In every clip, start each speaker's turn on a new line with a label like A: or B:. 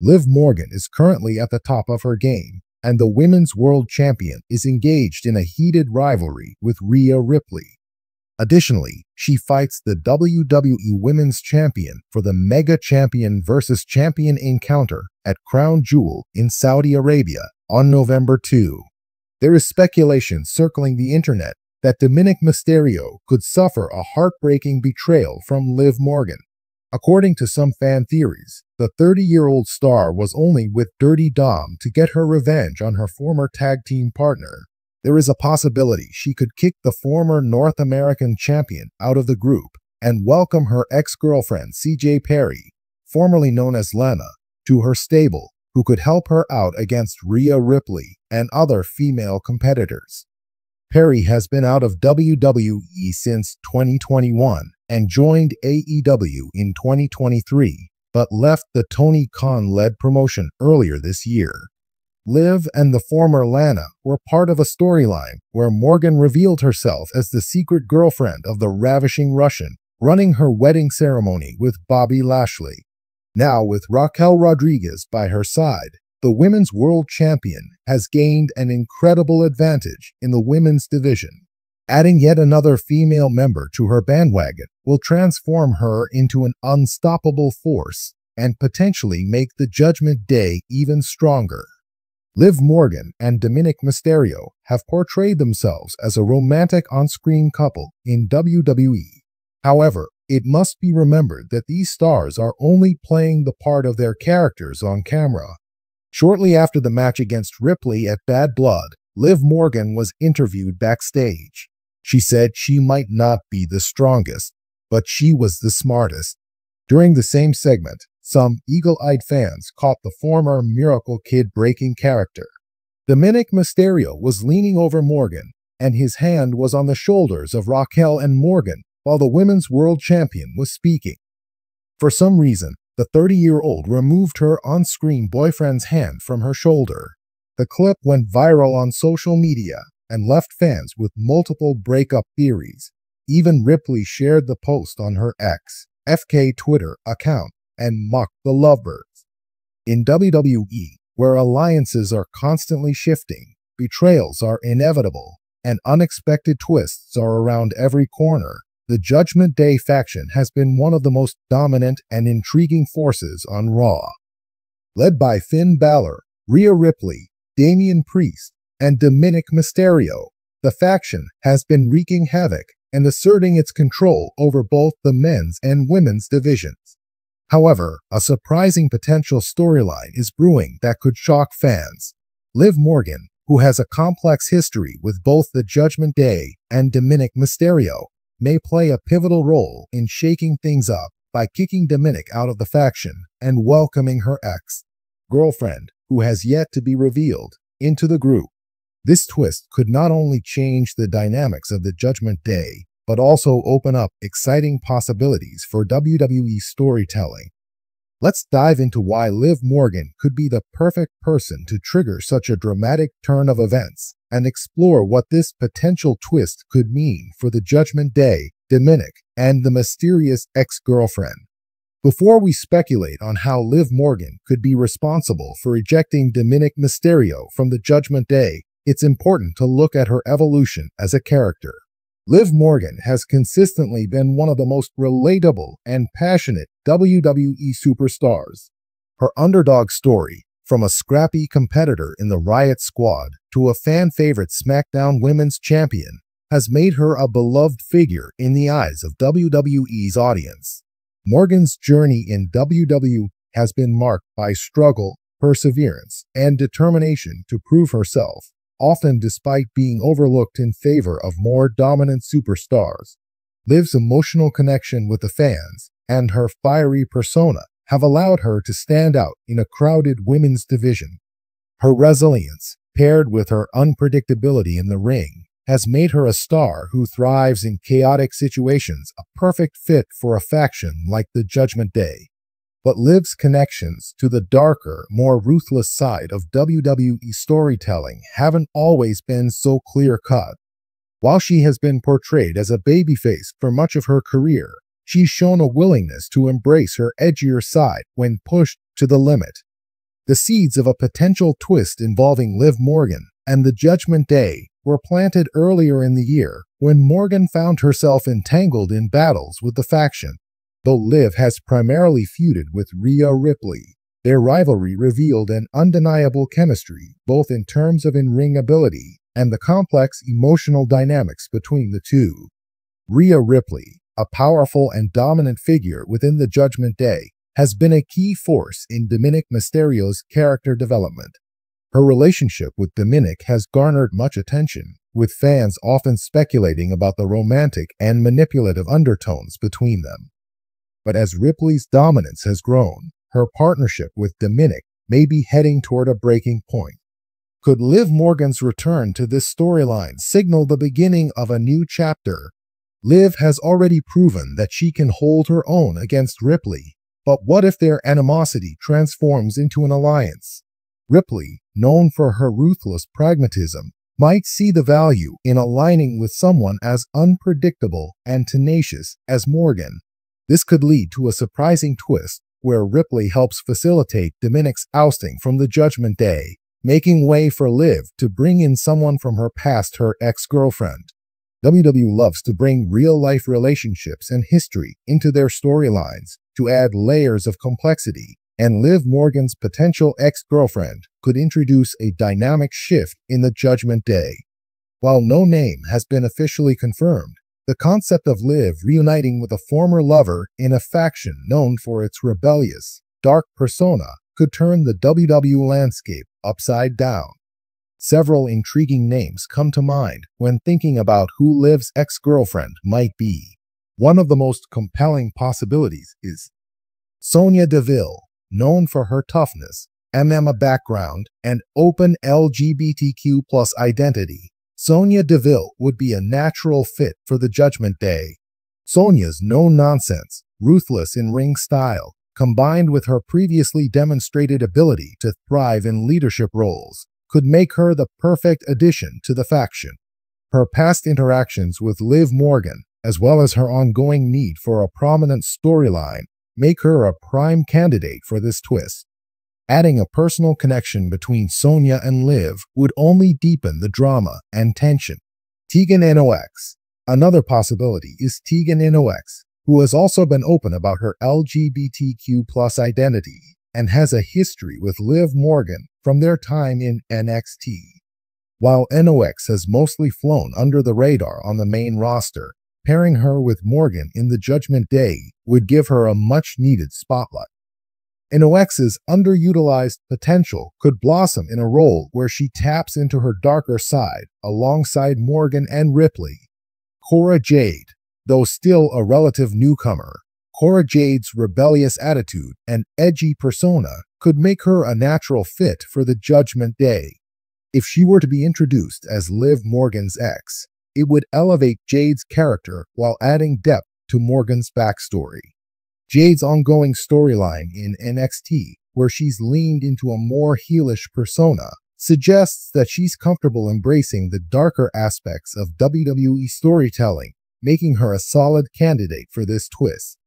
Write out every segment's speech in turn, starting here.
A: Liv Morgan is currently at the top of her game, and the Women's World Champion is engaged in a heated rivalry with Rhea Ripley. Additionally, she fights the WWE Women's Champion for the Mega Champion vs. Champion encounter at Crown Jewel in Saudi Arabia on November 2. There is speculation circling the internet that Dominik Mysterio could suffer a heartbreaking betrayal from Liv Morgan. According to some fan theories, the 30-year-old star was only with Dirty Dom to get her revenge on her former tag team partner. There is a possibility she could kick the former North American champion out of the group and welcome her ex-girlfriend CJ Perry, formerly known as Lana, to her stable, who could help her out against Rhea Ripley and other female competitors. Perry has been out of WWE since 2021 and joined AEW in 2023, but left the Tony Khan-led promotion earlier this year. Liv and the former Lana were part of a storyline where Morgan revealed herself as the secret girlfriend of the ravishing Russian, running her wedding ceremony with Bobby Lashley. Now, with Raquel Rodriguez by her side, the Women's World Champion has gained an incredible advantage in the women's division. Adding yet another female member to her bandwagon will transform her into an unstoppable force and potentially make the Judgment Day even stronger. Liv Morgan and Dominik Mysterio have portrayed themselves as a romantic on-screen couple in WWE. However, it must be remembered that these stars are only playing the part of their characters on camera. Shortly after the match against Ripley at Bad Blood, Liv Morgan was interviewed backstage. She said she might not be the strongest, but she was the smartest. During the same segment, some eagle-eyed fans caught the former Miracle Kid-breaking character. Dominik Mysterio was leaning over Morgan, and his hand was on the shoulders of Raquel and Morgan while the Women's World Champion was speaking. For some reason, the 30-year-old removed her on-screen boyfriend's hand from her shoulder. The clip went viral on social media and left fans with multiple breakup theories. Even Ripley shared the post on her X, FK Twitter account and mocked the lovebirds. In WWE, where alliances are constantly shifting, betrayals are inevitable, and unexpected twists are around every corner, the Judgment Day faction has been one of the most dominant and intriguing forces on Raw. Led by Finn Balor, Rhea Ripley, Damian Priest, and Dominik Mysterio, the faction has been wreaking havoc and asserting its control over both the men's and women's divisions. However, a surprising potential storyline is brewing that could shock fans. Liv Morgan, who has a complex history with both the Judgment Day and Dominik Mysterio, may play a pivotal role in shaking things up by kicking Dominik out of the faction and welcoming her ex-girlfriend, who has yet to be revealed, into the group. This twist could not only change the dynamics of the Judgment Day, but also open up exciting possibilities for WWE storytelling. Let's dive into why Liv Morgan could be the perfect person to trigger such a dramatic turn of events and explore what this potential twist could mean for the Judgment Day, Dominik, and the mysterious ex-girlfriend. Before we speculate on how Liv Morgan could be responsible for ejecting Dominik Mysterio from the Judgment Day, it's important to look at her evolution as a character. Liv Morgan has consistently been one of the most relatable and passionate WWE superstars. Her underdog story, from a scrappy competitor in the Riot Squad to a fan-favorite SmackDown Women's Champion, has made her a beloved figure in the eyes of WWE's audience. Morgan's journey in WWE has been marked by struggle, perseverance, and determination to prove herself, often despite being overlooked in favor of more dominant superstars. Liv's emotional connection with the fans and her fiery persona have allowed her to stand out in a crowded women's division. Her resilience, paired with her unpredictability in the ring, has made her a star who thrives in chaotic situations, a perfect fit for a faction like the Judgment Day. But Liv's connections to the darker, more ruthless side of WWE storytelling haven't always been so clear-cut. While she has been portrayed as a babyface for much of her career, she's shown a willingness to embrace her edgier side when pushed to the limit. The seeds of a potential twist involving Liv Morgan and the Judgment Day were planted earlier in the year when Morgan found herself entangled in battles with the faction. Though Liv has primarily feuded with Rhea Ripley, their rivalry revealed an undeniable chemistry both in terms of in-ring ability and the complex emotional dynamics between the two. Rhea Ripley, a powerful and dominant figure within the Judgment Day, has been a key force in Dominik Mysterio's character development. Her relationship with Dominik has garnered much attention, with fans often speculating about the romantic and manipulative undertones between them. But as Ripley's dominance has grown, her partnership with Dominik may be heading toward a breaking point. Could Liv Morgan's return to this storyline signal the beginning of a new chapter? Liv has already proven that she can hold her own against Ripley, but what if their animosity transforms into an alliance? Ripley, known for her ruthless pragmatism, might see the value in aligning with someone as unpredictable and tenacious as Morgan. This could lead to a surprising twist where Ripley helps facilitate Dominik's ousting from the Judgment Day, making way for Liv to bring in someone from her past, her ex-girlfriend. WWE loves to bring real-life relationships and history into their storylines to add layers of complexity, and Liv Morgan's potential ex-girlfriend could introduce a dynamic shift in the Judgment Day. While no name has been officially confirmed, the concept of Liv reuniting with a former lover in a faction known for its rebellious, dark persona could turn the WWE landscape upside down. Several intriguing names come to mind when thinking about who Liv's ex-girlfriend might be. One of the most compelling possibilities is Sonya Deville, known for her toughness, MMA background, and open LGBTQ+ identity. Sonya Deville would be a natural fit for the Judgment Day. Sonya's no-nonsense, ruthless in-ring style, combined with her previously demonstrated ability to thrive in leadership roles, could make her the perfect addition to the faction. Her past interactions with Liv Morgan, as well as her ongoing need for a prominent storyline, make her a prime candidate for this twist. Adding a personal connection between Sonya and Liv would only deepen the drama and tension. Tegan Nox. Another possibility is Tegan Nox, who has also been open about her LGBTQ+ identity and has a history with Liv Morgan from their time in NXT. While Nox has mostly flown under the radar on the main roster, pairing her with Morgan in the Judgment Day would give her a much-needed spotlight. Nox's underutilized potential could blossom in a role where she taps into her darker side alongside Morgan and Ripley. Cora Jade. Though still a relative newcomer, Cora Jade's rebellious attitude and edgy persona could make her a natural fit for the Judgment Day. If she were to be introduced as Liv Morgan's ex, it would elevate Jade's character while adding depth to Morgan's backstory. Jade's ongoing storyline in NXT, where she's leaned into a more heelish persona, suggests that she's comfortable embracing the darker aspects of WWE storytelling, making her a solid candidate for this twist.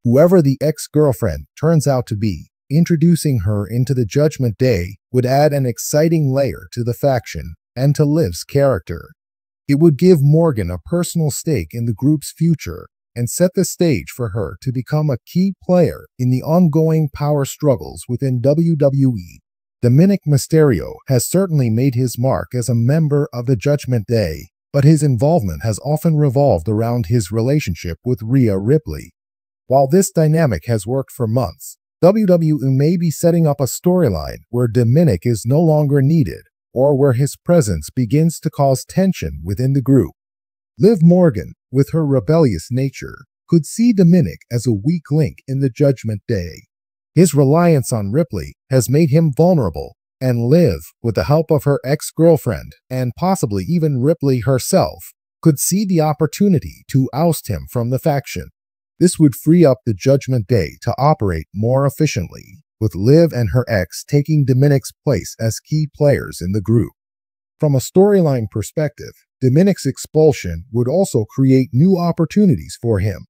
A: Whoever the ex-girlfriend turns out to be, introducing her into the Judgment Day would add an exciting layer to the faction and to Liv's character. It would give Morgan a personal stake in the group's future and set the stage for her to become a key player in the ongoing power struggles within WWE. Dominik Mysterio has certainly made his mark as a member of the Judgment Day, but his involvement has often revolved around his relationship with Rhea Ripley. While this dynamic has worked for months, WWE may be setting up a storyline where Dominik is no longer needed, or where his presence begins to cause tension within the group. Liv Morgan, with her rebellious nature, could see Dominik as a weak link in the Judgment Day. His reliance on Ripley has made him vulnerable, and Liv, with the help of her ex-girlfriend, and possibly even Ripley herself, could see the opportunity to oust him from the faction. This would free up the Judgment Day to operate more efficiently, with Liv and her ex taking Dominik's place as key players in the group. From a storyline perspective, Dominik's expulsion would also create new opportunities for him.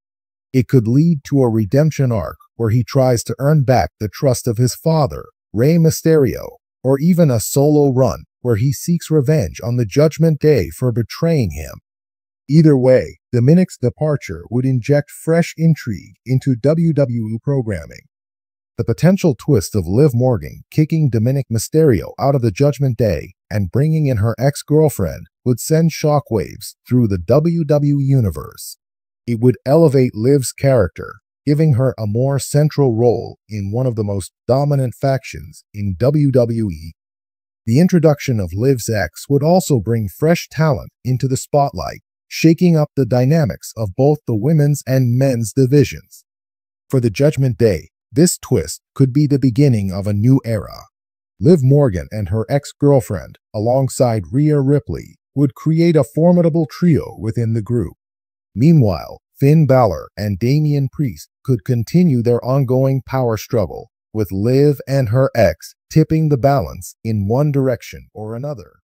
A: It could lead to a redemption arc where he tries to earn back the trust of his father, Rey Mysterio, or even a solo run where he seeks revenge on the Judgment Day for betraying him. Either way, Dominik's departure would inject fresh intrigue into WWE programming. The potential twist of Liv Morgan kicking Dominik Mysterio out of the Judgment Day and bringing in her ex-girlfriend would send shockwaves through the WWE Universe. It would elevate Liv's character, giving her a more central role in one of the most dominant factions in WWE. The introduction of Liv's X would also bring fresh talent into the spotlight, shaking up the dynamics of both the women's and men's divisions. For the Judgment Day, this twist could be the beginning of a new era. Liv Morgan and her ex-girlfriend, alongside Rhea Ripley, would create a formidable trio within the group. Meanwhile, Finn Balor and Damian Priest could continue their ongoing power struggle, with Liv and her ex tipping the balance in one direction or another.